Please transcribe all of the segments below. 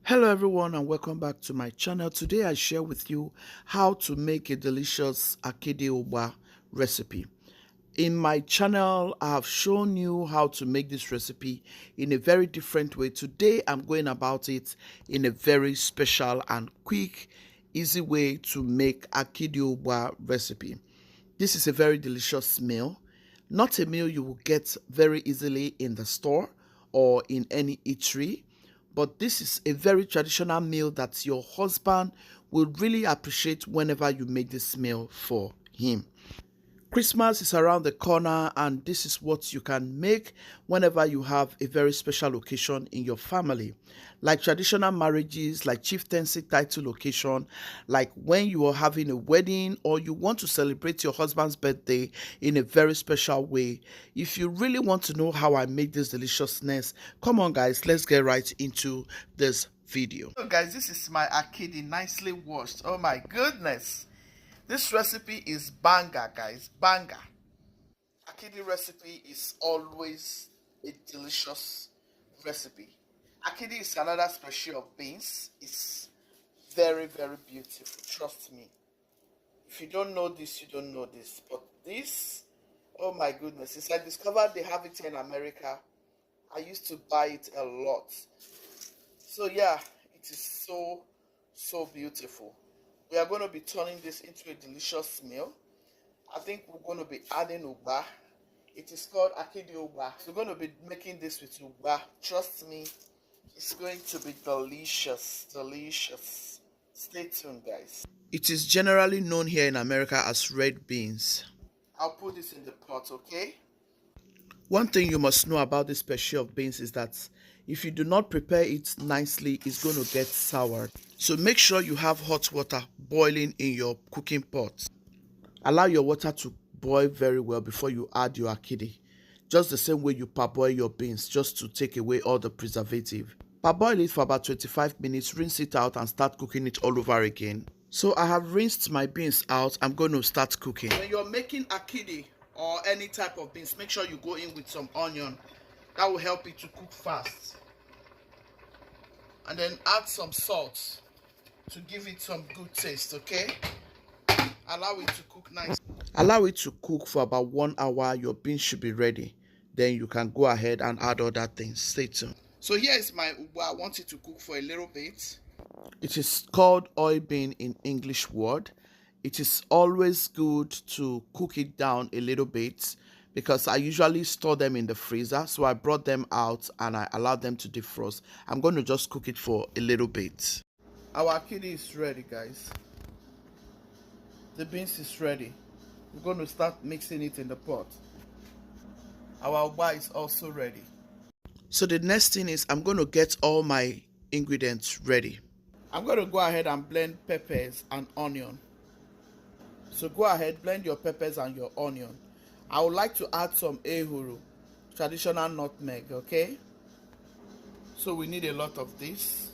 Hello everyone and welcome back to my channel. Today I share with you how to make a delicious Akidi recipe. In my channel, I have shown you how to make this recipe in a very different way. Today I'm going about it in a very special and quick, easy way to make Akidi recipe. This is a very delicious meal, not a meal you will get very easily in the store or in any eatery. But this is a very traditional meal that your husband will really appreciate whenever you make this meal for him. Christmas is around the corner, and this is what you can make whenever you have a very special occasion in your family, like traditional marriages, like chieftaincy title occasion, like when you are having a wedding or you want to celebrate your husband's birthday in a very special way. If you really want to know how I make this deliciousness, come on guys, let's get right into this video. So guys, this is my akidi, nicely washed. Oh my goodness. This recipe is banger, guys. Banger. Akidi recipe is always a delicious recipe. Akidi is another species of beans. It's very, very beautiful. Trust me. If you don't know this, you don't know this. But this, oh my goodness. Since I discovered they have it in America, I used to buy it a lot. So yeah, it is so beautiful. We are going to be turning this into a delicious meal. I think we're going to be adding uba. It is called akidi uba. So we're going to be making this with uba. Trust me, it's going to be delicious, delicious. Stay tuned, guys. It is generally known here in America as red beans. I'll put this in the pot, okay? One thing you must know about this species of beans is that if you do not prepare it nicely, it's going to get soured. So make sure you have hot water boiling in your cooking pot. Allow your water to boil very well before you add your akidi. Just the same way you parboil your beans, just to take away all the preservative. Parboil it for about 25 minutes, rinse it out and start cooking it all over again. So I have rinsed my beans out. I'm going to start cooking. When you're making akidi or any type of beans, make sure you go in with some onion. That will help it to cook fast. And then add some salt to give it some good taste, okay? Allow it to cook nice. Allow it to cook for about 1 hour. Your beans should be ready. Then you can go ahead and add other things. Stay tuned. So here is my uba. I want it to cook for a little bit. It is called oil bean in English word. It is always good to cook it down a little bit because I usually store them in the freezer. So I brought them out and I allowed them to defrost. I'm going to just cook it for a little bit. Our akidi is ready, guys. The beans is ready. We're going to start mixing it in the pot. Our uba is also ready. So the next thing is I'm going to get all my ingredients ready. I'm going to go ahead and blend peppers and onion. So go ahead, blend your peppers and your onion. I would like to add some ehuru, traditional nutmeg, okay? So we need a lot of this.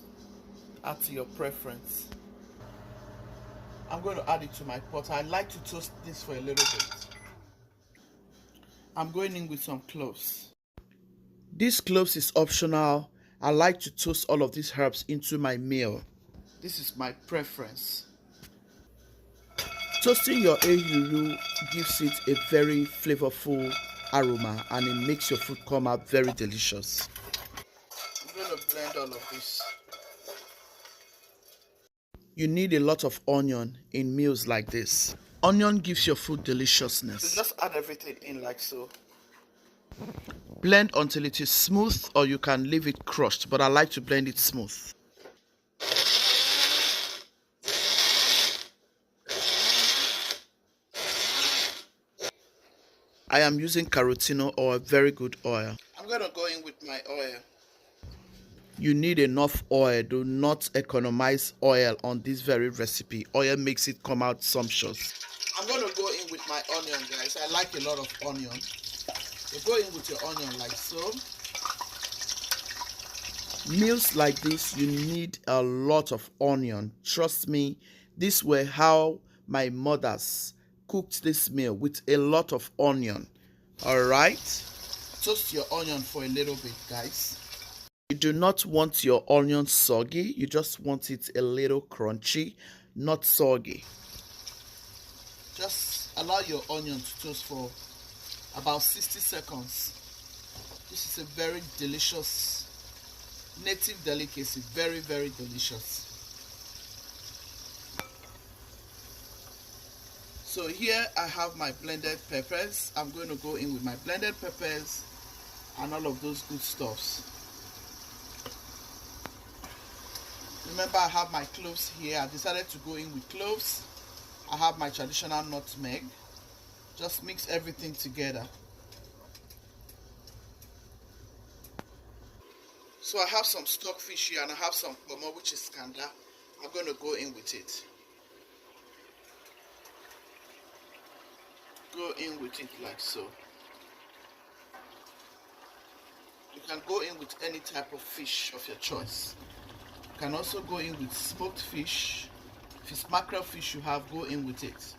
Add to your preference. I'm going to add it to my pot. I like to toast this for a little bit. I'm going in with some cloves. This cloves is optional. I like to toast all of these herbs into my meal. This is my preference. Toasting your ehuru gives it a very flavorful aroma and it makes your food come out very delicious. I'm going to blend all of this. You need a lot of onion in meals like this. Onion gives your food deliciousness. So just add everything in like so. Blend until it is smooth, or you can leave it crushed, but I like to blend it smooth. I am using carotino oil, very good oil. I'm going to go in with my oil. You need enough oil. Do not economize oil on this very recipe. Oil makes it come out sumptuous. I'm going to go in with my onion, guys. I like a lot of onion. So go in with your onion like so. Meals like this, you need a lot of onion. Trust me, this were how my mothers cooked this meal, with a lot of onion. All right, toast your onion for a little bit, guys. You do not want your onion soggy, you just want it a little crunchy, not soggy. Just allow your onion to toast for about 60 seconds. This is a very delicious native delicacy, very, very delicious. So here I have my blended peppers. I'm going to go in with my blended peppers and all of those good stuffs. Remember, I have my cloves here. I decided to go in with cloves. I have my traditional nutmeg. Just mix everything together. So I have some stockfish here and I have some pomo, which is kanda. I'm going to go in with it. Go in with it like so. You can go in with any type of fish of your choice. You can also go in with smoked fish. If it's mackerel fish you have, go in with it.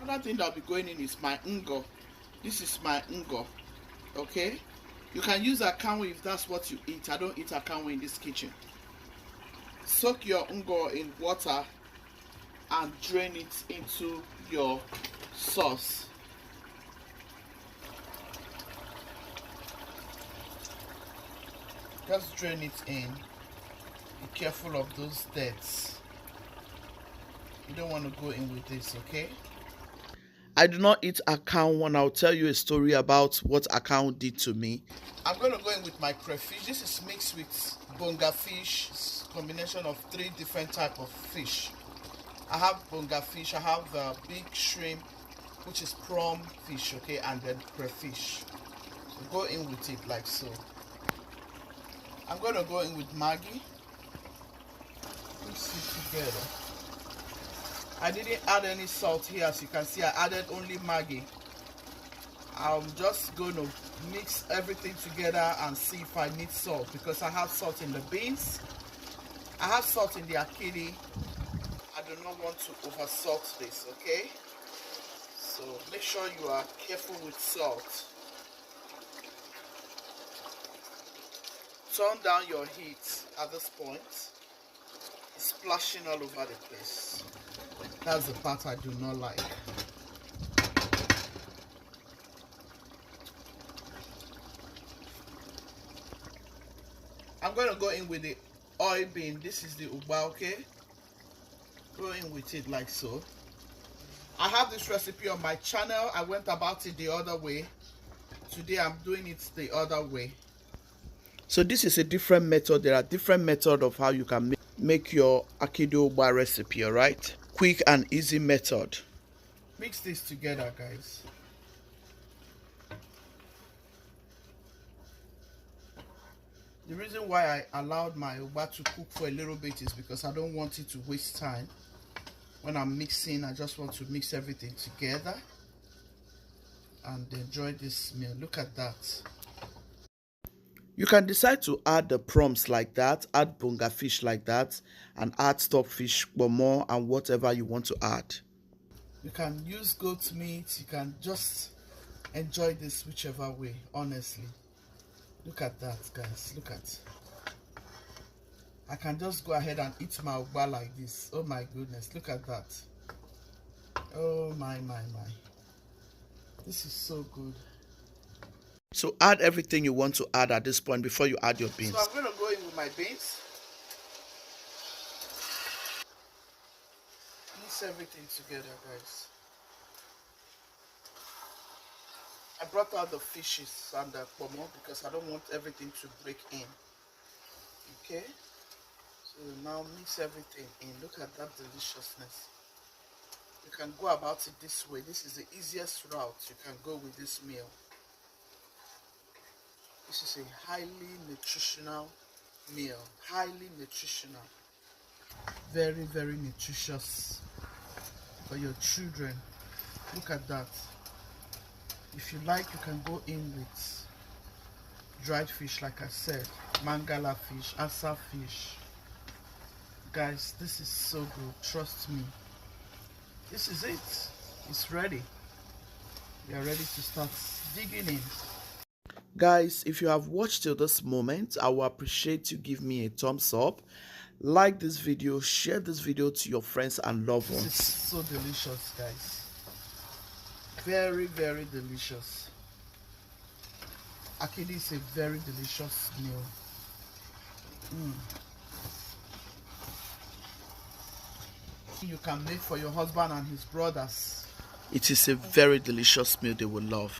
Another thing that will be going in is my ngo. This is my ngo. Okay? You can use akanwe if that's what you eat. I don't eat akanwe in this kitchen. Soak your ngo in water and drain it into your sauce. Just drain it in. Be careful of those debts. You don't want to go in with this, okay? I do not eat akang, and I'll tell you a story about what akang did to me. I'm going to go in with my crayfish. This is mixed with bonga fish. It's a combination of 3 different types of fish. I have bonga fish, I have big shrimp, which is prawn fish, okay, and then crayfish. So go in with it like so. I'm going to go in with Maggi. Mix it together. I didn't add any salt here, as you can see. I added only Maggi. I'm just going to mix everything together and see if I need salt, because I have salt in the beans. I have salt in the akidi. I do not want to over salt this, okay? So make sure you are careful with salt. Turn down your heat at this point. It's splashing all over the place. That's the part I do not like. I'm going to go in with the oil bean. This is the uba, okay? Go in with it like so. I have this recipe on my channel. I went about it the other way. Today I'm doing it the other way. So this is a different method. There are different methods of how you can make your Akidi Ugba recipe, alright? Quick and easy method. Mix this together, guys. The reason why I allowed my Ugba to cook for a little bit is because I don't want it to waste time. When I'm mixing, I just want to mix everything together and enjoy this meal. Look at that. You can decide to add the prawns like that, add bonga fish like that, and add stockfish, pomo, and whatever you want to add. You can use goat meat. You can just enjoy this whichever way, honestly. Look at that, guys. Look at. I can just go ahead and eat my ugba like this. Oh my goodness, look at that. Oh my. This is so good. So add everything you want to add at this point before you add your beans. So I'm going to go in with my beans. Mix everything together, guys. I brought out the fishes and the pomo because I don't want everything to break in. Okay? So now mix everything in. Look at that deliciousness. You can go about it this way. This is the easiest route you can go with this meal. This is a highly nutritional meal. Highly nutritional. Very, very nutritious for your children. Look at that. If you like, you can go in with dried fish, like I said. Mangala fish, asa fish. Guys, this is so good. Trust me. This is it. It's ready. We are ready to start digging in. Guys, if you have watched till this moment, I will appreciate you give me a thumbs up. Like this video, share this video to your friends and loved ones. This is so delicious, guys. Very, very delicious. Akidi is a very delicious meal. You can make for your husband and his brothers. It is a very delicious meal they will love.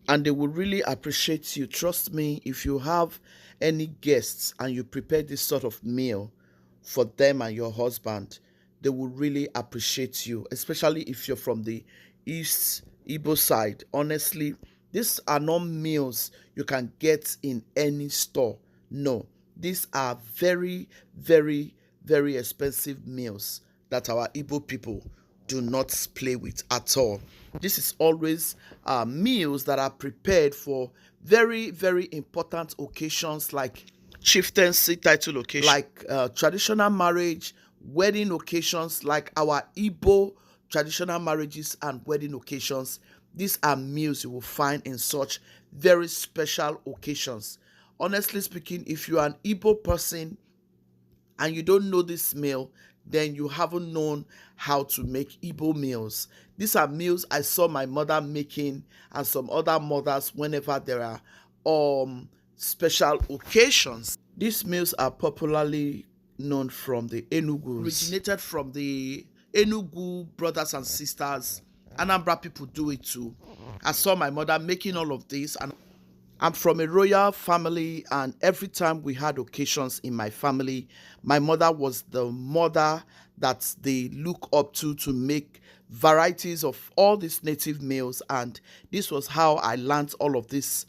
And they will really appreciate you. Trust me, if you have any guests and you prepare this sort of meal for them and your husband, they will really appreciate you, especially if you're from the East Igbo side. Honestly, these are not meals you can get in any store. No, these are very, very, very expensive meals that our Igbo people do not play with at all. This is always meals that are prepared for very, very important occasions like chieftaincy title occasion, like traditional marriage, wedding occasions, like our Igbo traditional marriages and wedding occasions. These are meals you will find in such very special occasions. Honestly speaking, if you are an Igbo person and you don't know this meal, then you haven't known how to make Igbo meals. These are meals I saw my mother making and some other mothers whenever there are special occasions. These meals are popularly known from the Enugus. Originated from the Enugu brothers and sisters. Anambra people do it too. I saw my mother making all of this, and I'm from a royal family, and every time we had occasions in my family, my mother was the mother that they look up to make varieties of all these native meals. And this was how I learned all of this,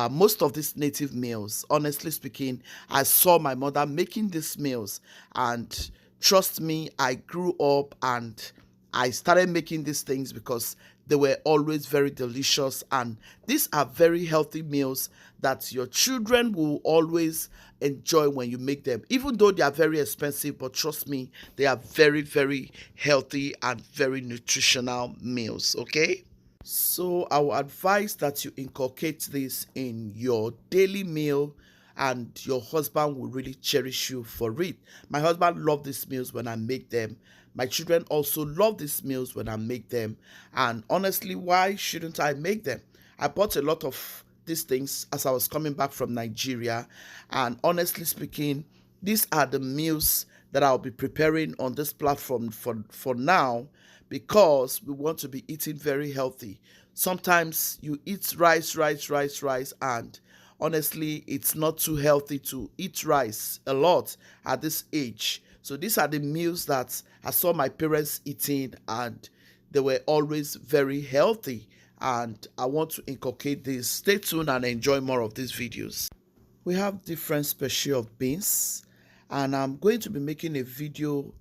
most of these native meals. Honestly speaking, I saw my mother making these meals, and trust me, I grew up and I started making these things because they were always very delicious, and these are very healthy meals that your children will always enjoy when you make them, even though they are very expensive. But trust me, they are very, very healthy and very nutritional meals. Okay, so I will advise that you inculcate this in your daily meal, and your husband will really cherish you for it. My husband loves these meals when I make them. My children also love these meals when I make them. And honestly, why shouldn't I make them? I bought a lot of these things as I was coming back from Nigeria. And honestly speaking, these are the meals that I'll be preparing on this platform for now, because we want to be eating very healthy. Sometimes you eat rice, and honestly, it's not too healthy to eat rice a lot at this age. So these are the meals that I saw my parents eating, and they were always very healthy. And I want to inculcate this. Stay tuned and enjoy more of these videos. We have different species of beans, and I'm going to be making a video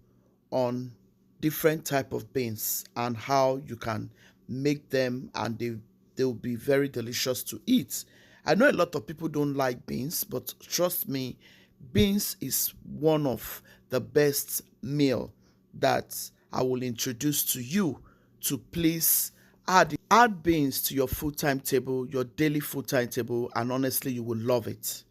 on different type of beans and how you can make them, and they'll be very delicious to eat. I know a lot of people don't like beans, but trust me, beans is one of the best meal that I will introduce to you to please add beans to your food timetable, your daily food timetable, and honestly, you will love it.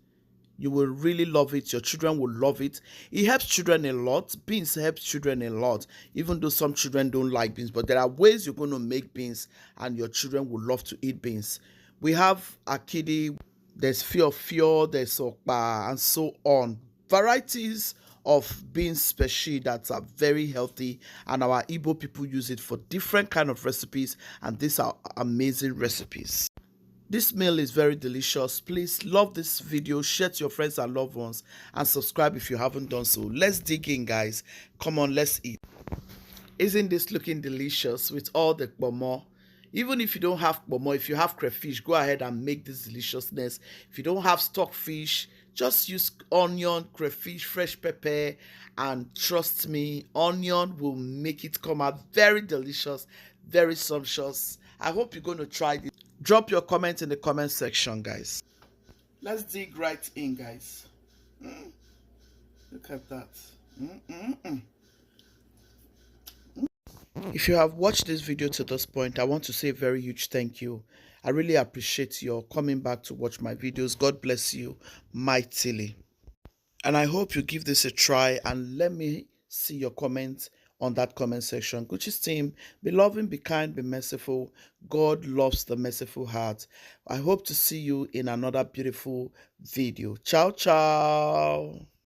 You will really love it. Your children will love it. It helps children a lot. Beans helps children a lot, even though some children don't like beans. But there are ways you're going to make beans, and your children will love to eat beans. We have Akidi, there's Fiofio, there's Okpa, and so on. Varieties of beans species that are very healthy, and our Igbo people use it for different kind of recipes, and these are amazing recipes. This meal is very delicious. Please love this video, share to your friends and loved ones, and subscribe if you haven't done so. Let's dig in, guys. Come on, let's eat. Isn't this looking delicious with all the kpomo? Even if you don't have kpomo, if you have crayfish, go ahead and make this deliciousness. If you don't have stockfish, just use onion, crayfish, fresh pepper, and trust me, onion will make it come out very delicious, very sumptuous. I hope you're going to try this. Drop your comment in the comment section, guys. Let's dig right in, guys. Look at that. If you have watched this video to this point, I want to say a very huge thank you. I really appreciate your coming back to watch my videos. God bless you mightily. And I hope you give this a try and let me see your comments on that comment section. Gucci's team, be loving, be kind, be merciful. God loves the merciful heart. I hope to see you in another beautiful video. Ciao, ciao.